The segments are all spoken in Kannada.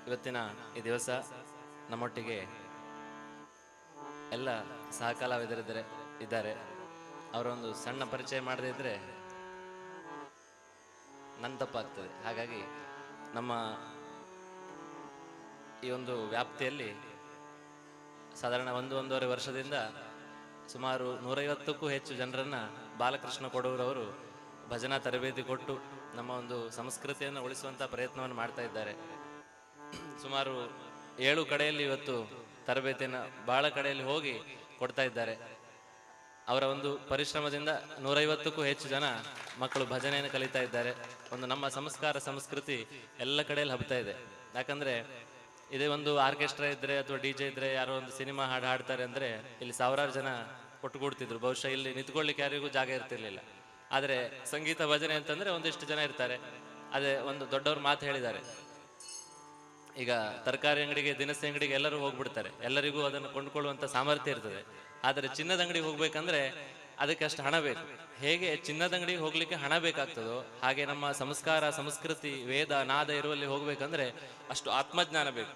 ಇವತ್ತಿನ ಈ ದಿವಸ ನಮ್ಮೊಟ್ಟಿಗೆ ಎಲ್ಲ ಇದ್ದಾರೆ. ಅವರೊಂದು ಸಣ್ಣ ಪರಿಚಯ ಮಾಡದೇ ಇದ್ರೆ ನನ್ನ ತಪ್ಪಾಗ್ತದೆ. ಹಾಗಾಗಿ ನಮ್ಮ ಈ ಒಂದು ವ್ಯಾಪ್ತಿಯಲ್ಲಿ ಸಾಧಾರಣ 1-1.5 ವರ್ಷದಿಂದ ಸುಮಾರು 150ಕ್ಕೂ ಹೆಚ್ಚು ಜನರನ್ನ ಬಾಲಕೃಷ್ಣ ಕೊಡೂರವರು ಭಜನಾ ತರಬೇತಿ ಕೊಟ್ಟು ನಮ್ಮ ಒಂದು ಸಂಸ್ಕೃತಿಯನ್ನು ಉಳಿಸುವಂಥ ಪ್ರಯತ್ನವನ್ನು ಮಾಡ್ತಾ ಇದ್ದಾರೆ. ಸುಮಾರು 7 ಕಡೆಯಲ್ಲಿ ಇವತ್ತು ತರಬೇತಿಯನ್ನು ಬಹಳ ಕಡೆಯಲ್ಲಿ ಹೋಗಿ ಕೊಡ್ತಾ ಇದ್ದಾರೆ. ಅವರ ಒಂದು ಪರಿಶ್ರಮದಿಂದ 150ಕ್ಕೂ ಹೆಚ್ಚು ಜನ ಮಕ್ಕಳು ಭಜನೆಯನ್ನು ಕಲಿತಾ ಇದ್ದಾರೆ. ಒಂದು ನಮ್ಮ ಸಂಸ್ಕಾರ ಸಂಸ್ಕೃತಿ ಎಲ್ಲ ಕಡೆಯಲ್ಲಿ ಹಬ್ತಾ ಇದೆ. ಯಾಕಂದ್ರೆ ಇದೇ ಒಂದು ಆರ್ಕೆಸ್ಟ್ರಾ ಇದ್ರೆ ಅಥವಾ DJ ಇದ್ರೆ ಯಾರೋ ಒಂದು ಸಿನಿಮಾ ಹಾಡು ಹಾಡ್ತಾರೆ ಅಂದ್ರೆ ಇಲ್ಲಿ ಸಾವಿರಾರು ಜನ ಒಟ್ಟುಗೂಡ್ತಿದ್ರು. ಬಹುಶಃ ಇಲ್ಲಿ ನಿಂತ್ಕೊಳ್ಳಿಕ್ಕೆ ಯಾರಿಗೂ ಜಾಗ ಇರ್ತಿರ್ಲಿಲ್ಲ. ಆದರೆ ಸಂಗೀತ ಭಜನೆ ಅಂತಂದ್ರೆ ಒಂದಿಷ್ಟು ಜನ ಇರ್ತಾರೆ. ಅದೇ ಒಂದು ದೊಡ್ಡವ್ರ ಮಾತು ಹೇಳಿದ್ದಾರೆ, ಈಗ ತರಕಾರಿ ಅಂಗಡಿಗೆ ದಿನಸಿ ಅಂಗಡಿಗೆ ಎಲ್ಲರೂ ಹೋಗ್ಬಿಡ್ತಾರೆ, ಎಲ್ಲರಿಗೂ ಅದನ್ನು ಕೊಂಡ್ಕೊಳ್ಳುವಂತ ಸಾಮರ್ಥ್ಯ ಇರ್ತದೆ. ಆದರೆ ಚಿನ್ನದ ಅಂಗಡಿಗೆ ಹೋಗ್ಬೇಕಂದ್ರೆ ಅದಕ್ಕೆ ಅಷ್ಟು ಹಣ ಬೇಕು. ಹೇಗೆ ಚಿನ್ನದ ಅಂಗಡಿಗೆ ಹೋಗ್ಲಿಕ್ಕೆ ಹಣ ಬೇಕಾಗ್ತದೋ ಹಾಗೆ ನಮ್ಮ ಸಂಸ್ಕಾರ ಸಂಸ್ಕೃತಿ ವೇದ ನಾದ ಇರುವಲ್ಲಿ ಹೋಗ್ಬೇಕಂದ್ರೆ ಅಷ್ಟು ಆತ್ಮಜ್ಞಾನ ಬೇಕು.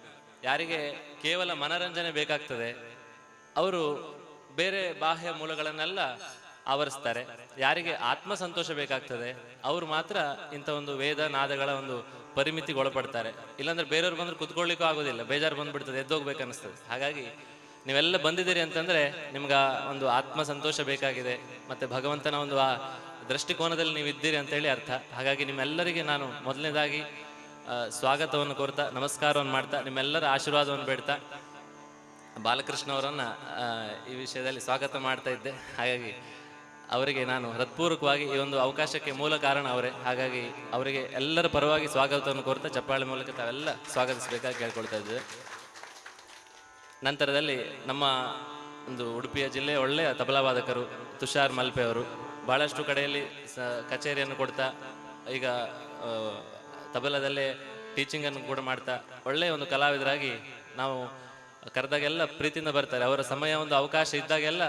ಯಾರಿಗೆ ಕೇವಲ ಮನರಂಜನೆ ಬೇಕಾಗ್ತದೆ ಅವರು ಬೇರೆ ಬಾಹ್ಯ ಮೂಲಗಳನ್ನೆಲ್ಲ ಆವರಿಸ್ತಾರೆ. ಯಾರಿಗೆ ಆತ್ಮ ಸಂತೋಷ ಬೇಕಾಗ್ತದೆ ಅವರು ಮಾತ್ರ ಇಂಥ ಒಂದು ವೇದ ನಾದಗಳ ಒಂದು ಪರಿಮಿತಿಗೆ ಒಳಪಡ್ತಾರೆ. ಇಲ್ಲಾಂದ್ರೆ ಬೇರೆಯವ್ರು ಬಂದ್ರೆ ಕುತ್ಕೊಳ್ಳಿಕ್ಕೂ ಆಗೋದಿಲ್ಲ, ಬೇಜಾರು ಬಂದ್ಬಿಡ್ತದೆ, ಎದ್ದೋಗ್ಬೇಕು ಅನಿಸ್ತದೆ. ಹಾಗಾಗಿ ನೀವೆಲ್ಲ ಬಂದಿದ್ದೀರಿ ಅಂತಂದ್ರೆ ನಿಮ್ಗ ಒಂದು ಆತ್ಮ ಸಂತೋಷ ಬೇಕಾಗಿದೆ, ಮತ್ತೆ ಭಗವಂತನ ಒಂದು ಆ ದೃಷ್ಟಿಕೋನದಲ್ಲಿ ನೀವು ಇದ್ದೀರಿ ಅಂತೇಳಿ ಅರ್ಥ. ಹಾಗಾಗಿ ನಿಮ್ಮೆಲ್ಲರಿಗೆ ನಾನು ಮೊದಲನೇದಾಗಿ ಸ್ವಾಗತವನ್ನು ಕೋರ್ತಾ ನಮಸ್ಕಾರವನ್ನು ಮಾಡ್ತಾ ನಿಮ್ಮೆಲ್ಲರ ಆಶೀರ್ವಾದವನ್ನು ಬೇಡ್ತಾ ಬಾಲಕೃಷ್ಣ ಅವರನ್ನ ಈ ವಿಷಯದಲ್ಲಿ ಸ್ವಾಗತ ಮಾಡ್ತಾ ಇದ್ದೆ. ಹಾಗಾಗಿ ಅವರಿಗೆ ನಾನು ಹೃತ್ಪೂರ್ವಕವಾಗಿ ಈ ಒಂದು ಅವಕಾಶಕ್ಕೆ ಮೂಲ ಕಾರಣ ಅವರೇ. ಹಾಗಾಗಿ ಅವರಿಗೆ ಎಲ್ಲರ ಪರವಾಗಿ ಸ್ವಾಗತವನ್ನು ಕೋರ್ತಾ ಚಪ್ಪಾಳೆ ಮೂಲಕ ತಾವೆಲ್ಲ ಸ್ವಾಗತಿಸಬೇಕಾಗಿ ಕೇಳ್ಕೊಳ್ತಾ ಇದ್ದೇವೆ. ನಂತರದಲ್ಲಿ ನಮ್ಮ ಒಂದು ಉಡುಪಿಯ ಜಿಲ್ಲೆಯ ಒಳ್ಳೆಯ ತಬಲಾವಾದಕರು ತುಷಾರ್ ಮಲ್ಪೆ ಅವರು ಬಹಳಷ್ಟು ಕಡೆಯಲ್ಲಿ ಕಚೇರಿಯನ್ನು ಕೊಡ್ತಾ ಈಗ ತಬಲದಲ್ಲೇ ಟೀಚಿಂಗನ್ನು ಕೂಡ ಮಾಡ್ತಾ ಒಳ್ಳೆಯ ಒಂದು ಕಲಾವಿದರಾಗಿ ನಾವು ಕರೆದಾಗೆಲ್ಲ ಪ್ರೀತಿಯಿಂದ ಬರ್ತಾರೆ. ಅವರ ಸಮಯ ಒಂದು ಅವಕಾಶ ಇದ್ದಾಗೆಲ್ಲ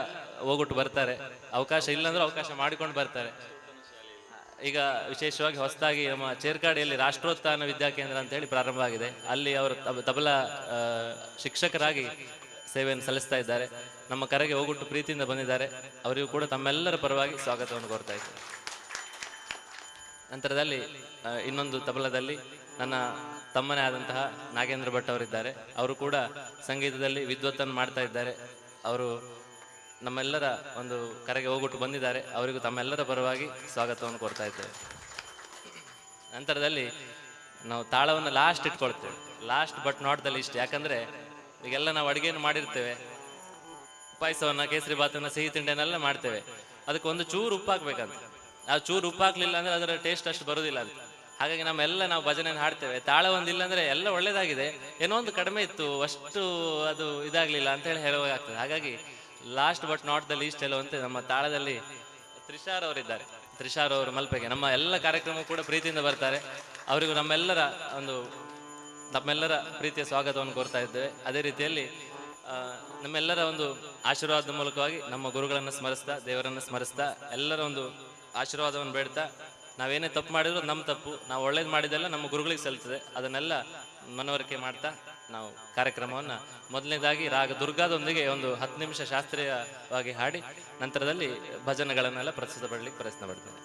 ಹೋಗ್ಬಿಟ್ಟು ಬರ್ತಾರೆ, ಅವಕಾಶ ಇಲ್ಲಾಂದ್ರೆ ಅವಕಾಶ ಮಾಡಿಕೊಂಡು ಬರ್ತಾರೆ. ಈಗ ವಿಶೇಷವಾಗಿ ಹೊಸದಾಗಿ ನಮ್ಮ ಚೇರ್ಕಾಡಿಯಲ್ಲಿ ರಾಷ್ಟ್ರೋತ್ಥಾನ ವಿದ್ಯಾಕೇಂದ್ರ ಅಂತ ಹೇಳಿ ಪ್ರಾರಂಭ ಆಗಿದೆ. ಅಲ್ಲಿ ಅವರು ತಬಲಾ ಶಿಕ್ಷಕರಾಗಿ ಸೇವೆಯನ್ನು ಸಲ್ಲಿಸ್ತಾ ಇದ್ದಾರೆ. ನಮ್ಮ ಕರೆಗೆ ಹೋಗ್ಬಿಟ್ಟು ಪ್ರೀತಿಯಿಂದ ಬಂದಿದ್ದಾರೆ. ಅವರಿಗೂ ಕೂಡ ತಮ್ಮೆಲ್ಲರ ಪರವಾಗಿ ಸ್ವಾಗತವನ್ನು ಕೋರ್ತಾ ಇದ್ದಾರೆ. ನಂತರದಲ್ಲಿ ಇನ್ನೊಂದು ತಬಲದಲ್ಲಿ ನನ್ನ ತಮ್ಮನೇ ಆದಂತಹ ನಾಗೇಂದ್ರ ಭಟ್ ಅವರಿದ್ದಾರೆ. ಅವರು ಕೂಡ ಸಂಗೀತದಲ್ಲಿ ವಿದ್ವತ್ತನ್ನು ಮಾಡ್ತಾ ಇದ್ದಾರೆ. ಅವರು ನಮ್ಮೆಲ್ಲರ ಒಂದು ಕರೆಗೆ ಹೋಗ್ಬಿಟ್ಟು ಬಂದಿದ್ದಾರೆ. ಅವರಿಗೂ ತಮ್ಮೆಲ್ಲರ ಪರವಾಗಿ ಸ್ವಾಗತವನ್ನು ಕೋರ್ತಾ ಇದ್ದೇವೆ. ನಂತರದಲ್ಲಿ ನಾವು ತಾಳವನ್ನು ಲಾಸ್ಟ್ ಇಟ್ಕೊಳ್ತೇವೆ, last but not the least. ಯಾಕಂದ್ರೆ ಈಗೆಲ್ಲ ನಾವು ಅಡುಗೆಯನ್ನು ಮಾಡಿರ್ತೇವೆ, ಪಾಯಸವನ್ನ ಕೇಸರಿ ಬಾತನ್ನ ಸಿಹಿ ತಿಂಡಿನೆಲ್ಲ ಮಾಡ್ತೇವೆ. ಅದಕ್ಕೆ ಒಂದು ಚೂರು ಉಪ್ಪು ಹಾಕ್ಬೇಕಂತ. ಆ ಚೂರು ಉಪ್ಪು ಹಾಕ್ಲಿಲ್ಲ ಅಂದ್ರೆ ಅದರ ಟೇಸ್ಟ್ ಅಷ್ಟು ಬರೋದಿಲ್ಲ ಅಂತ. ಹಾಗಾಗಿ ನಾವು ಭಜನೆಯನ್ನು ಹಾಡ್ತೇವೆ. ತಾಳ ಒಂದಿಲ್ಲ ಅಂದ್ರೆ ಎಲ್ಲ ಒಳ್ಳೇದಾಗಿದೆ, ಏನೋ ಒಂದು ಕಡಿಮೆ ಇತ್ತು, ಅಷ್ಟು ಅದು ಇದಾಗ್ಲಿಲ್ಲ ಅಂತ ಹೇಳಿ ಹೇಳುವಾಗ್ತದೆ. ಹಾಗಾಗಿ last but not the list ಹೇಳುವಂತೆ ನಮ್ಮ ತಾಳದಲ್ಲಿ ತ್ರಿಷಾರ್ ಅವರಿದ್ದಾರೆ. ತ್ರಿಷಾರ್ ಅವರು ಮಲ್ಪೆಗೆ ನಮ್ಮ ಎಲ್ಲ ಕಾರ್ಯಕ್ರಮ ಕೂಡ ಪ್ರೀತಿಯಿಂದ ಬರ್ತಾರೆ. ಅವರಿಗೂ ನಮ್ಮೆಲ್ಲರ ಪ್ರೀತಿಯ ಸ್ವಾಗತವನ್ನು ಕೋರ್ತಾ ಇದ್ದೇವೆ. ಅದೇ ರೀತಿಯಲ್ಲಿ ನಮ್ಮೆಲ್ಲರ ಒಂದು ಆಶೀರ್ವಾದದ ಮೂಲಕವಾಗಿ ನಮ್ಮ ಗುರುಗಳನ್ನು ಸ್ಮರಿಸ್ತಾ ದೇವರನ್ನು ಸ್ಮರಿಸ್ತಾ ಎಲ್ಲರ ಒಂದು ಆಶೀರ್ವಾದವನ್ನು ಬೇಡ್ತಾ ನಾವೇನೇ ತಪ್ಪು ಮಾಡಿದ್ರು ನಮ್ಮ ತಪ್ಪು, ನಾವು ಒಳ್ಳೇದು ಮಾಡಿದೆಲ್ಲ ನಮ್ಮ ಗುರುಗಳಿಗೆ ಸಲ್ತದೆ, ಅದನ್ನೆಲ್ಲ ಮನವರಿಕೆ ಮಾಡ್ತಾ ನಾವು ಕಾರ್ಯಕ್ರಮವನ್ನು ಮೊದಲನೇದಾಗಿ ರಾಗ ದುರ್ಗಾದೊಂದಿಗೆ ಒಂದು 10 ನಿಮಿಷ ಶಾಸ್ತ್ರೀಯವಾಗಿ ಹಾಡಿ ನಂತರದಲ್ಲಿ ಭಜನೆಗಳನ್ನೆಲ್ಲ ಪ್ರಸ್ತುತಪಡಲಿಕ್ಕೆ ಪ್ರಯತ್ನ ಪಡ್ತೇವೆ.